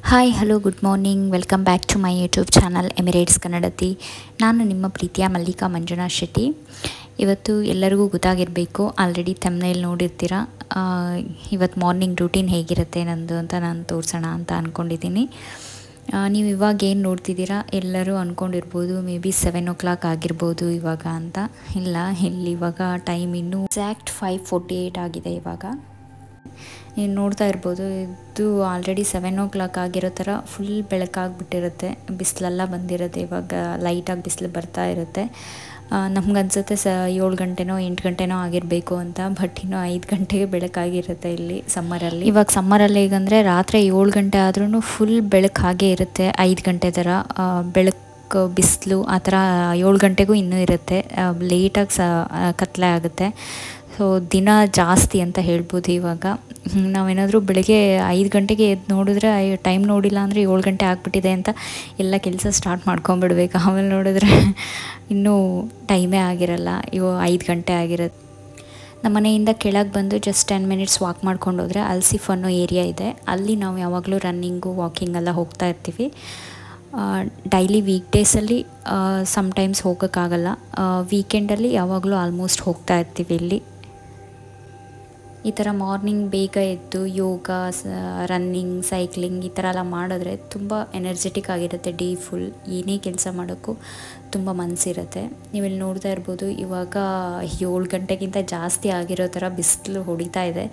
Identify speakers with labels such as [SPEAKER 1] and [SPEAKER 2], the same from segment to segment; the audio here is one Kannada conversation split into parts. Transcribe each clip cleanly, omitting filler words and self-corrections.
[SPEAKER 1] Hi hello good morning welcome back to my YouTube channel Emirates ಕನ್ನಡತಿ. ನಾನು ನಿಮ್ಮ ಪ್ರೀತಿಯ ಮಲ್ಲಿಕಾ ಮಂಜುನಾಥ್ ಶೆಟ್ಟಿ. ಇವತ್ತು ಎಲ್ಲರಿಗೂ ಗೊತ್ತಾಗಿರಬೇಕು, ಆಲ್ರೆಡಿ ಥಂಬ್ನೇಲ್ ನೋಡಿರ್ತೀರ. ಇವತ್ತು ಮಾರ್ನಿಂಗ್ ರೂಟೀನ್ ಹೇಗಿರುತ್ತೆ ನಂದು ಅಂತ ನಾನು ತೋರಿಸೋಣ ಅಂತ ಅಂದ್ಕೊಂಡಿದ್ದೀನಿ. ನೀವು ಇವಾಗ ಏನು ನೋಡ್ತಿದ್ದೀರಾ ಎಲ್ಲರೂ ಅಂದ್ಕೊಂಡಿರ್ಬೋದು ಮೇ ಬಿ 7 o'clock ಆಗಿರ್ಬೋದು ಇವಾಗ ಅಂತ. ಇಲ್ಲ, ಇಲ್ಲಿ ಇವಾಗ ಟೈಮ್ ಇನ್ನೂ ಎಕ್ಸಾಕ್ಟ್ 5:48 ಆಗಿದೆ. ಇವಾಗ ನೀವು ನೋಡ್ತಾ ಇರ್ಬೋದು, ಇದು ಆಲ್ರೆಡಿ 7 o'clock ಆಗಿರೋ ಥರ ಫುಲ್ ಬೆಳಕಾಗಿಬಿಟ್ಟಿರುತ್ತೆ. ಬಿಸಿಲೆಲ್ಲ ಬಂದಿರುತ್ತೆ, ಇವಾಗ ಲೈಟಾಗಿ ಬಿಸಿಲು ಬರ್ತಾ ಇರುತ್ತೆ. ನಮ್ಗನ್ಸುತ್ತೆ 7 ಗಂಟೆನೋ 8 ಗಂಟೆನೋ ಆಗಿರಬೇಕು ಅಂತ, ಬಟ್ ಇನ್ನೂ 5 ಗಂಟೆಗೆ ಬೆಳಕಾಗಿರುತ್ತೆ ಇಲ್ಲಿ ಸಮ್ಮರಲ್ಲಿ. ಇವಾಗ ಸಮ್ಮರಲ್ಲಿ ಹೇಗಂದರೆ ರಾತ್ರಿ 7 ಗಂಟೆ ಆದ್ರೂ ಫುಲ್ ಬೆಳಕು ಹಾಗೇ ಇರುತ್ತೆ. 5 ಗಂಟೆ ಥರ ಬೆಳಕು ಬಿಸಿಲು ಆ ಥರ 7 ಗಂಟೆಗೂ ಇನ್ನೂ ಇರುತ್ತೆ. ಲೇಟಾಗಿ ಕತ್ಲೆ ಆಗುತ್ತೆ. ಸೊ ದಿನ ಜಾಸ್ತಿ ಅಂತ ಹೇಳ್ಬೋದು. ಇವಾಗ ನಾವೇನಾದರೂ ಬೆಳಗ್ಗೆ 5 ಗಂಟೆಗೆ ಎದ್ದು ನೋಡಿದ್ರೆ ಟೈಮ್ ನೋಡಿಲ್ಲ ಅಂದರೆ 7 ಗಂಟೆ ಆಗಿಬಿಟ್ಟಿದೆ ಅಂತ ಎಲ್ಲ ಕೆಲಸ ಸ್ಟಾರ್ಟ್ ಮಾಡ್ಕೊಂಬಿಡ್ಬೇಕು. ಆಮೇಲೆ ನೋಡಿದ್ರೆ ಇನ್ನೂ ಟೈಮೇ ಆಗಿರಲ್ಲ, 5 ಗಂಟೆ ಆಗಿರುತ್ತೆ. ನಮ್ಮ ಮನೆಯಿಂದ ಕೆಳಗೆ ಬಂದು ಜಸ್ಟ್ 10 minutes ವಾಕ್ ಮಾಡ್ಕೊಂಡು ಹೋದರೆ ಅಲ್ಸಿಫ್ ಅನ್ನೋ ಏರಿಯಾ ಇದೆ. ಅಲ್ಲಿ ನಾವು ಯಾವಾಗಲೂ ರನ್ನಿಂಗು ವಾಕಿಂಗ್ ಎಲ್ಲ ಹೋಗ್ತಾ ಇರ್ತೀವಿ. ಡೈಲಿ ವೀಕ್ ಡೇಸಲ್ಲಿ ಸಮ್ಟೈಮ್ಸ್ ಹೋಗೋಕ್ಕಾಗಲ್ಲ, ವೀಕೆಂಡಲ್ಲಿ ಯಾವಾಗಲೂ ಆಲ್ಮೋಸ್ಟ್ ಹೋಗ್ತಾ ಇರ್ತೀವಿ ಇಲ್ಲಿ. ಈ ಥರ ಮಾರ್ನಿಂಗ್ ಬೇಗ ಎದ್ದು ಯೋಗ, ರನ್ನಿಂಗ್, ಸೈಕ್ಲಿಂಗ್ ಈ ಥರ ಎಲ್ಲ ಮಾಡಿದ್ರೆ ತುಂಬ ಎನರ್ಜೆಟಿಕ್ ಆಗಿರುತ್ತೆ. ಡೇ ಫುಲ್ ಏನೇ ಕೆಲಸ ಮಾಡೋಕ್ಕೂ ತುಂಬ ಮನಸ್ಸಿರುತ್ತೆ. ನೀವಿಲ್ಲಿ ನೋಡ್ತಾ ಇರ್ಬೋದು, ಇವಾಗ 7 ಗಂಟೆಗಿಂತ ಜಾಸ್ತಿ ಆಗಿರೋ ಥರ ಬಿಸಿಲು ಹೊಡಿತಾ ಇದೆ.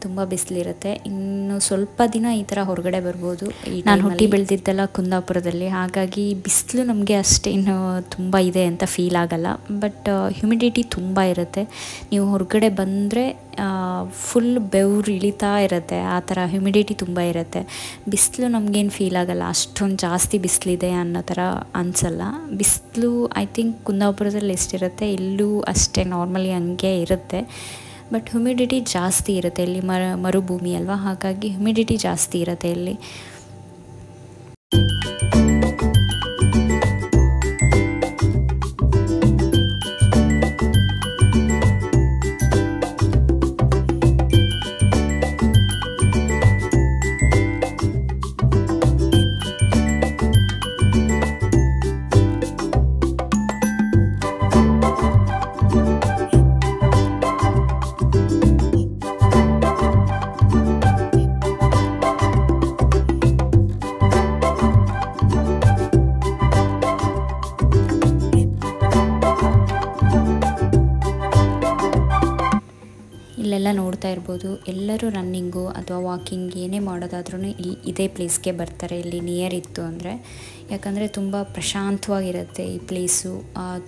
[SPEAKER 1] ತುಂಬ ಬಿಸಿಲಿರುತ್ತೆ. ಇನ್ನು ಸ್ವಲ್ಪ ದಿನ ಈ ಥರ ಹೊರಗಡೆ ಬರ್ಬೋದು. ನಾನು ಹುಟ್ಟಿ ಬೆಳೆದಿದ್ದೆಲ್ಲ ಕುಂದಾಪುರದಲ್ಲಿ, ಹಾಗಾಗಿ ಬಿಸಿಲು ನಮಗೆ ಅಷ್ಟೇನು ತುಂಬ ಇದೆ ಅಂತ ಫೀಲ್ ಆಗಲ್ಲ. ಬಟ್ ಹ್ಯುಮಿಡಿಟಿ ತುಂಬ ಇರುತ್ತೆ. ನೀವು ಹೊರಗಡೆ ಬಂದರೆ ಫುಲ್ ಬೆವರು ಇಳಿತಾ ಇರುತ್ತೆ, ಆ ಥರ ಹ್ಯುಮಿಡಿಟಿ ತುಂಬ ಇರುತ್ತೆ. ಬಿಸಿಲು ನಮಗೇನು ಫೀಲ್ ಆಗಲ್ಲ, ಅಷ್ಟೊಂದು ಜಾಸ್ತಿ ಬಿಸಿಲಿದೆ ಅನ್ನೋ ಥರ ಅನಿಸಲ್ಲ. ಬಿಸಿಲು ಐ ಥಿಂಕ್ ಕುಂದಾಪುರದಲ್ಲಿ ಎಷ್ಟಿರುತ್ತೆ ಇಲ್ಲೂ ಅಷ್ಟೇ ನಾರ್ಮಲಿ ಹಂಗೆ ಇರುತ್ತೆ. ಬಟ್ ಹ್ಯುಮಿಡಿಟಿ ಜಾಸ್ತಿ ಇರುತ್ತೆ ಇಲ್ಲಿ, ಮರುಭೂಮಿ ಅಲ್ವಾ, ಹಾಗಾಗಿ ಹ್ಯುಮಿಡಿಟಿ ಜಾಸ್ತಿ ಇರುತ್ತೆ ಇಲ್ಲಿ. ಇಲ್ಲೆಲ್ಲ ನೋಡ್ತಾ ಇರ್ಬೋದು, ಎಲ್ಲರೂ ರನ್ನಿಂಗು ಅಥವಾ ವಾಕಿಂಗ್ ಏನೇ ಮಾಡೋದಾದ್ರೂ ಇದೇ ಪ್ಲೇಸ್ಗೆ ಬರ್ತಾರೆ. ಇಲ್ಲಿ ನಿಯರ್ ಇತ್ತು ಅಂದರೆ, ಯಾಕಂದರೆ ತುಂಬ ಪ್ರಶಾಂತವಾಗಿರುತ್ತೆ ಈ ಪ್ಲೇಸು.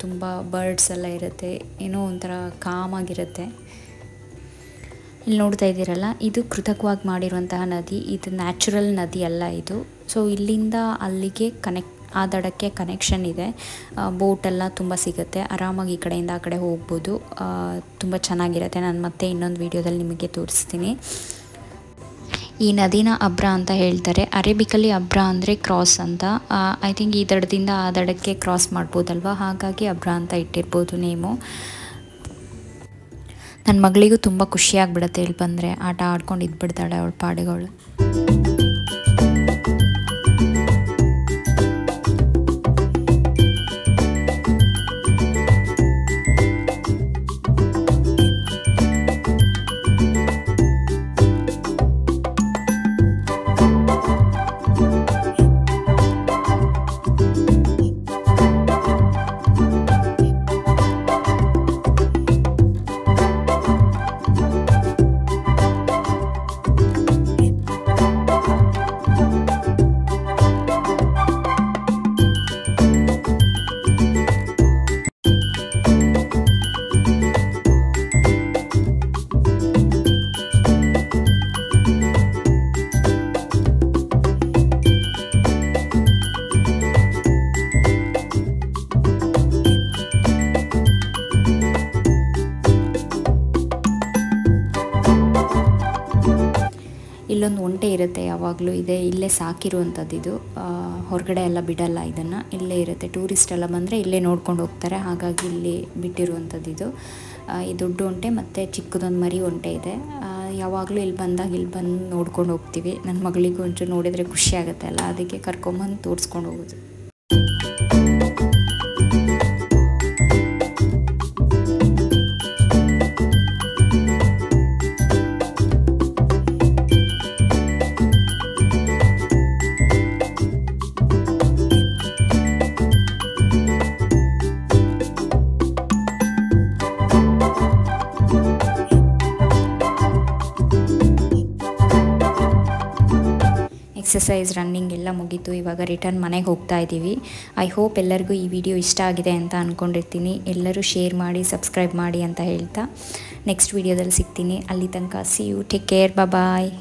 [SPEAKER 1] ತುಂಬ ಬರ್ಡ್ಸ್ ಎಲ್ಲ ಇರುತ್ತೆ, ಏನೋ ಒಂಥರ ಕಾಮಾಗಿರುತ್ತೆ. ಇಲ್ಲಿ ನೋಡ್ತಾ ಇದ್ದೀರಲ್ಲ, ಇದು ಕೃತಕವಾಗಿ ಮಾಡಿರುವಂತಹ ನದಿ. ಇದು ನ್ಯಾಚುರಲ್ ನದಿ ಅಲ್ಲ ಇದು. ಸೊ ಇಲ್ಲಿಂದ ಅಲ್ಲಿಗೆ ಆ ದಡಕ್ಕೆ ಕನೆಕ್ಷನ್ ಇದೆ. ಬೋಟೆಲ್ಲ ತುಂಬ ಸಿಗುತ್ತೆ, ಆರಾಮಾಗಿ ಈ ಕಡೆಯಿಂದ ಆ ಕಡೆ ಹೋಗ್ಬೋದು. ತುಂಬ ಚೆನ್ನಾಗಿರುತ್ತೆ. ನಾನು ಮತ್ತೆ ಇನ್ನೊಂದು ವೀಡಿಯೋದಲ್ಲಿ ನಿಮಗೆ ತೋರಿಸ್ತೀನಿ. ಈ ನದಿನ ಅಬ್ರಾ ಅಂತ ಹೇಳ್ತಾರೆ. ಅರೇಬಿಕಲ್ಲಿ ಅಬ್ರಾ ಅಂದರೆ ಕ್ರಾಸ್ ಅಂತ. ಐ ಥಿಂಕ್ ಈ ದಡದಿಂದ ಆ ದಡಕ್ಕೆ ಕ್ರಾಸ್ ಮಾಡ್ಬೋದಲ್ವ, ಹಾಗಾಗಿ ಅಬ್ರಾ ಅಂತ ಇಟ್ಟಿರ್ಬೋದು ನೇಮು. ನನ್ನ ಮಗಳಿಗೂ ತುಂಬ ಖುಷಿಯಾಗಿಬಿಡುತ್ತೆ ಇಲ್ಲಿ ಬಂದರೆ, ಆಟ ಆಡ್ಕೊಂಡು ಇದ್ಬಿಡ್ತಾಳೆ ಅವಳ ಪಾಡಿಗಳು. ಇಲ್ಲೊಂದು ಒಂಟೆ ಇರುತ್ತೆ, ಯಾವಾಗಲೂ ಇದೆ, ಇಲ್ಲೇ ಸಾಕಿರುವಂಥದ್ದು ಇದು. ಹೊರಗಡೆ ಎಲ್ಲ ಬಿಡಲ್ಲ ಇದನ್ನು, ಇಲ್ಲೇ ಇರುತ್ತೆ. ಟೂರಿಸ್ಟ್ ಎಲ್ಲ ಬಂದರೆ ಇಲ್ಲೇ ನೋಡ್ಕೊಂಡು ಹೋಗ್ತಾರೆ, ಹಾಗಾಗಿ ಇಲ್ಲಿ ಬಿಟ್ಟಿರುವಂಥದ್ದು ಇದು. ಈ ದೊಡ್ಡ ಒಂಟೆ ಮತ್ತು ಚಿಕ್ಕದೊಂದು ಮರಿ ಒಂಟೆ ಇದೆ. ಯಾವಾಗಲೂ ಇಲ್ಲಿ ಬಂದಾಗ ಇಲ್ಲಿ ಬಂದು ನೋಡ್ಕೊಂಡು ಹೋಗ್ತೀವಿ. ನನ್ನ ಮಗಳಿಗೂ ಒಂಚೂರು ನೋಡಿದರೆ ಖುಷಿ ಆಗುತ್ತೆ ಅಲ್ಲ, ಅದಕ್ಕೆ ಕರ್ಕೊಂಬಂದು ತೋರಿಸ್ಕೊಂಡು ಹೋಗೋದು. ಎಕ್ಸಸೈಸ್, ರನ್ನಿಂಗ್ ಎಲ್ಲ ಮುಗೀತು. ಇವಾಗ ರಿಟರ್ನ್ ಮನೆಗೆ ಹೋಗ್ತಾ ಇದ್ದೀವಿ. ಐ ಹೋಪ್ ಎಲ್ಲರಿಗೂ ಈ ವಿಡಿಯೋ ಇಷ್ಟ ಆಗಿದೆ ಅಂತ ಅಂದ್ಕೊಂಡಿರ್ತೀನಿ. ಎಲ್ಲರೂ ಶೇರ್ ಮಾಡಿ, ಸಬ್ಸ್ಕ್ರೈಬ್ ಮಾಡಿ ಅಂತ ಹೇಳ್ತಾ ನೆಕ್ಸ್ಟ್ ವಿಡಿಯೋದಲ್ಲಿ ಸಿಗ್ತೀನಿ. ಅಲ್ಲಿ ತನಕ see you, take care, bye.